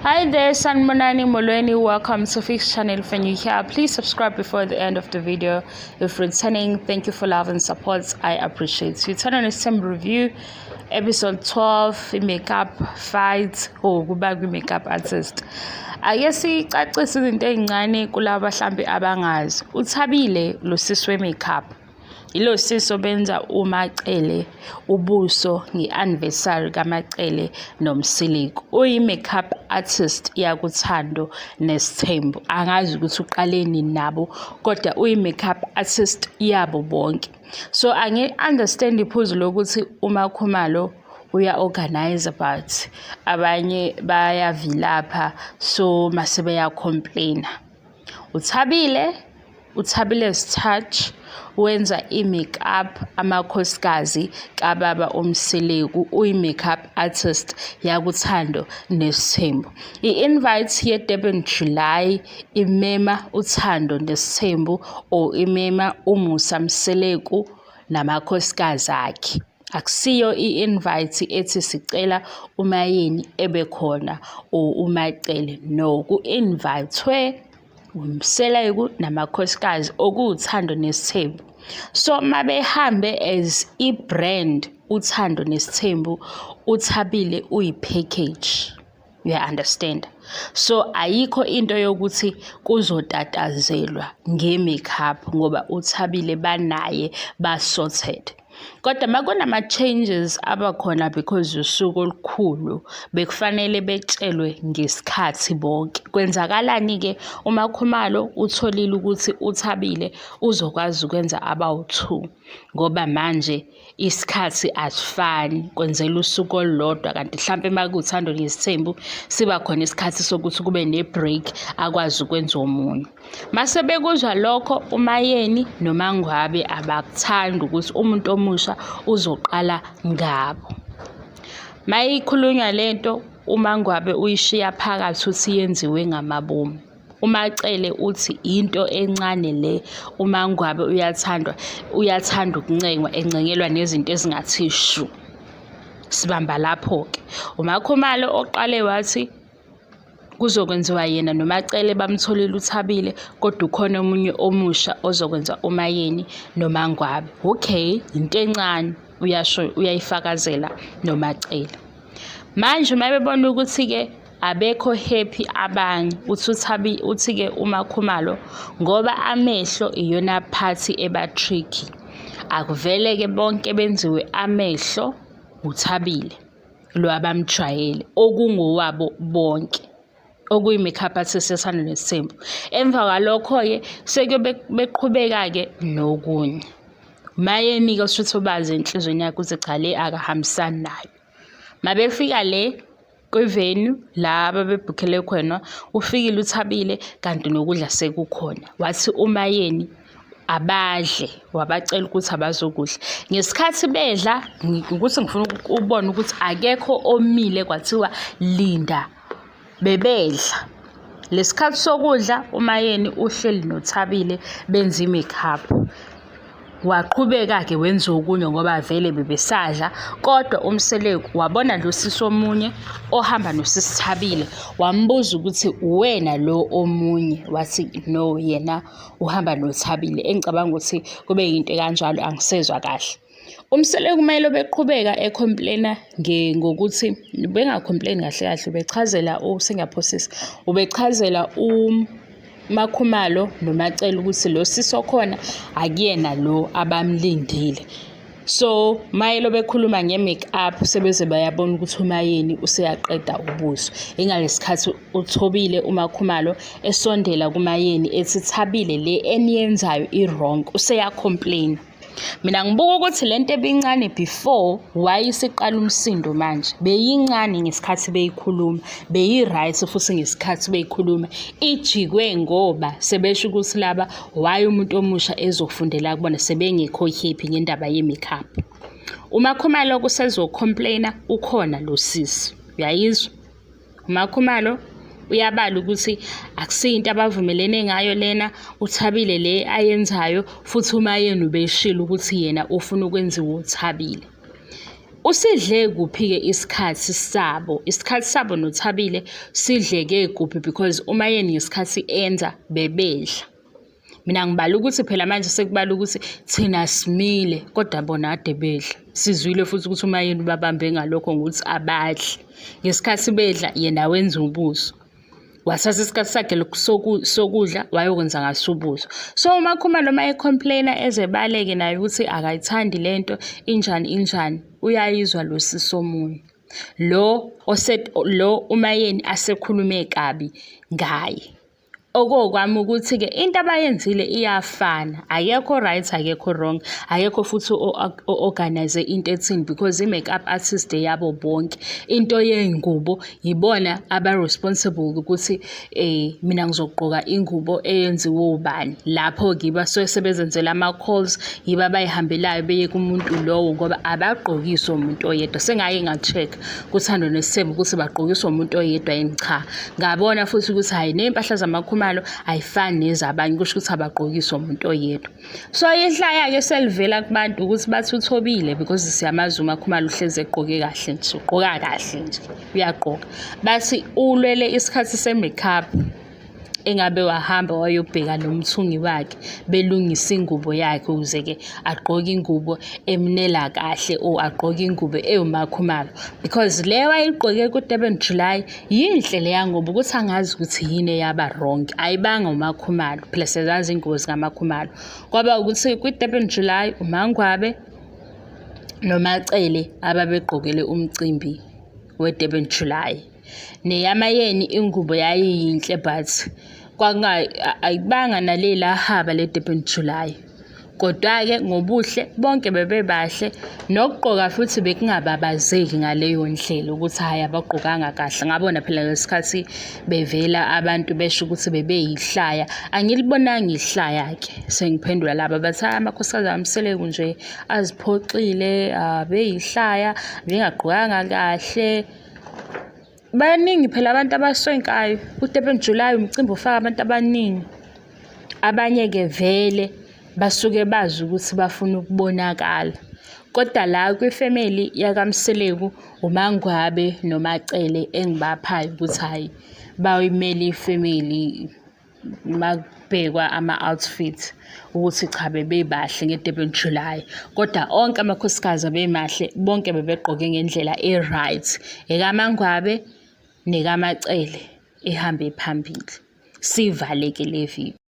Hi there, Sanmonani Molweni. Welcome to Fix Channel. If you're new here, please subscribe before the end of the video. If returning, thank you for love and support. I appreciate you. Turn on Nes'thembu review, episode 12, makeup fight or go back with makeup artist. Ayesi icacisa izinto ezincane kulabo mhlambe abangazi. Uthabile lo sisi we makeup. Ilo siso benza uMacele ubuso ngeanniversary kaMacele nomsiliko. Uyi makeup artist yakuthando Nes'thembu. Angazi ukuthi uqaleni nabo kodwa uyi makeup artist yabo bonke. So ange understand iphuzu lokuthi uMakhumalo uya organize but abanye bayavilapha so mase beya complain. Uthabile's touch wenza i-makeup amakhosikazi kababa omseleku uyi-makeup artist yakuthando Nes'thembu. I-invite ye-Durban July imema Uthando Nes'thembu or imema uMusa Mseleku namakhosikazi akhe. Akusiyo i-invite ethi sicela uMayeni ebekhona or uMacele. No, ku-invitwe uMseleku namakhosikazi okuwuthando Nes'thembu. So mabehambe as i-brand Uthando Nes'thembu, uthabile uyi-package. You understand? So ayikho into yokuthi kuzotatazelwa nge-makeup ngoba uthabile banaye ba-sorted. Kodwa makunama changes abakhona because usuku olukhulu bekufanele betshelwe ngesikhathi bonke. Kwenzakalani ke uMakhumalo utholile ukuthi uthabile uzokwazi ukwenza about 2 ngoba manje isikhathi asifani kwenzela usuku olulodwa kanti mhlambe makuthando Nes'thembu siba khona isikhathi sokuthi kube ne break akwazi ukwenza omunye. Mase bekuzwa lokho uMayeni noMangwabe abakuthanda ukuthi umuntu omusha uzoqala ngabo. Mayikhulunywa lento uMangwabe uyishiya phakathi uthi yenziwe ngamabomu. uMacele uthi into encane le uMangwabe uyathanda ukuncengwa encengelwa nezinto ezingathi shu. Sibamba lapho ke uMakhumalo oqale wathi kuzokwenziwa yena noMacele bamtholile uthabile kodwa ukhona omunye omusha ozokwenza uMayeni noMangwabe. Okay, into encane uyasho uyayifakazela noMacele. Manje mayebona ukuthi ke abekho happy abanye uthi ke uMakhumalo ngoba amehlo iyona party eba tricky. Akuvele ke bonke benziwe amehlo uthabile lo abamjwayele okungowabo bonke. Okuyi makeup artist yakuthando Nes'thembu. Emva kwalokho ke seke beqhubeka ke nokunye. Mayeni ke usho bazi enhlizweni yakhe uthi cha le akahambisani nayo. Mabefika le kwevenue la babebhukhele khona ufikile uthabile kanti nokudla sekukhona. Wathi uMayeni abadle wabacela ukuthi abazokudla. Ngesikhathi bedla ukuthi ngifuna ukubona ukuthi akekho omile kwathiwa linda bebedla. Lesikhathi sokudla uMayeni uhleli nothabile benza i-makeup. Waqhubeka ke wenza okunye ngoba vele bebesadla kodwa uMseleku wabona lo sisi omunye ohamba nosisithabile wambuza ukuthi wena lo omunye wathi no yena uhamba nothabile. Engicabanga ukuthi kube yinto kanjalo angisezwa kahle. uMseleku kumele beqhubeka ecomplaina ngokuthi bengacomplain kahle ubechazela uSingaphosisi ubechazela uMakhumalo noMacele ukuthi lo sisi okhona akuyena lo abamlindile. So mayelo bekhuluma nge-makeup sebeze bayabona ukuthi uMayeni useyaqeda ubuso. Ingalesikhathi uthobile uMakhumalo esondela kuMayeni ethi thabile le eniyenzayo i-wrong useyacomplain. Mina ngibuka ukuthi lento ebincane before wayisiqala umsindo manje beyincane ngesikhathi beyikhuluma beyi-right futhi ngesikhathi beyikhuluma ijikwe ngoba sebesho ukuthi laba why umuntu omusha ezofundela kubona sebengekho happy ngendaba ye-makeup. uMakhumalo kusezocomplaina ukhona lo sisi uyayizwa. uMakhumalo uyabala ukuthi akusiyinto abavumelene ngayo lena uthabile le ayenzayo futhi uMayeni ubeshila ukuthi yena ufuna ukwenziwa uthabile. Usidle kuphi-ke isikhathi sabo noThabile sidleke kuphi because uMayeni ngesikhathi enza bebedla. Mina ngibala ukuthi phela manje sekubala ukuthi thina simile kodwa bona ade bedla. Sizwile futhi ukuthi uMayeni babambe ngalokho ngokuthi abadli. Ngesikhathi bedla yena wenza ubuso. Wathatha isikhathi sakhe sokudla wayokwenza ngaso ubuso. So uMakhumalo uma ecomplaina ezebaleke naye ukuthi akayithandi lento injani uyayizwa lo sisomunye. Lo uMayeni asekhulume kabi ngaye. Okokwami ukuthi-ke into abayenzile iyafana, akekho right akekho wrong, akekho futhi organize into ethini because i-makeup artist yabo bonke. Into yey'ngubo yibona aba-responsible ukuthi mina ngizogqoka ingubo eyenziwe ubani. Lapho-ke basuke sebezenzela ama-calls, yibo abayihambelayo beye kumuntu lowo ngoba abagqokiswa umuntu oyedwa. Sengake nga-check kuThando Nes'thembu ukuthi bagqokiswa umuntu oyedwa yini, cha. Ngabona futhi ukuthi hhayi ney'mpahla zamakhumalo ayifani nezabanye, kusho ukuthi abagqokiswa umuntu oyedwa. So ihlaya-ke selivela kubantu ukuthi bathi uthobile because siyamazi uMakhumalo uhlezi egqoke kahle nje, ugqoka kahle nje, uyagqoka. Bathi ulwele isikhathi se-makeup engabe wahamba wayobheka nomthungi wakhe belungisa ingubo yakhe ukuze-ke agqoke ingubo emnela kahle or agqoke ingubo ewuMakhumalo because le wayigqoke ku-Durban July yinhle leya ngoba ukuthi angazi ukuthi yini eyaba wrong, ayibanga uMakhumalo phela siyazazi ingubo zikaMakhumalo. Kwaba ukuthi kwi-Durban July uMangwabe noMacele ababegqokele umcimbi we-Durban July. NeyaMayeni ingubo yayiyinhle but ayibanga nalela haba le-Durban July. Kodwa-ke ngobuhle bonke bebebahle nokugqoka futhi bekungababazeki ngaleyo ndlela ukuthi hhayi abagqokanga kahle. Ngabona phela ngesikhathi bevela abantu besho ukuthi bebeyihlaya, angilibonanga ihlaya-ke. Sengiphendula laba bathi amakhosikazi aMseleku nje aziphoxile, beyihlaya, bengagqokanga kahle. Baningi phela abantu abaswenkayo ku-Durban July, umcimbi ufaka abantu abaningi. Abanye-ke vele basuke bazi ukuthi bafuna ukubonakala. Kodwa la kwifamily yakaMseleku uMangwabe noMacele engibaphayo ukuthi hhayi bayimele ifamily makubhekwa ama-outfit ukuthi cha bebebahle nge-Durban July. Kodwa onke amakhosikazi abemahle bonke bebegqoke ngendlela e-right. EkaMangwabe nekaMacele ehambe phambili. Sivaleke le video.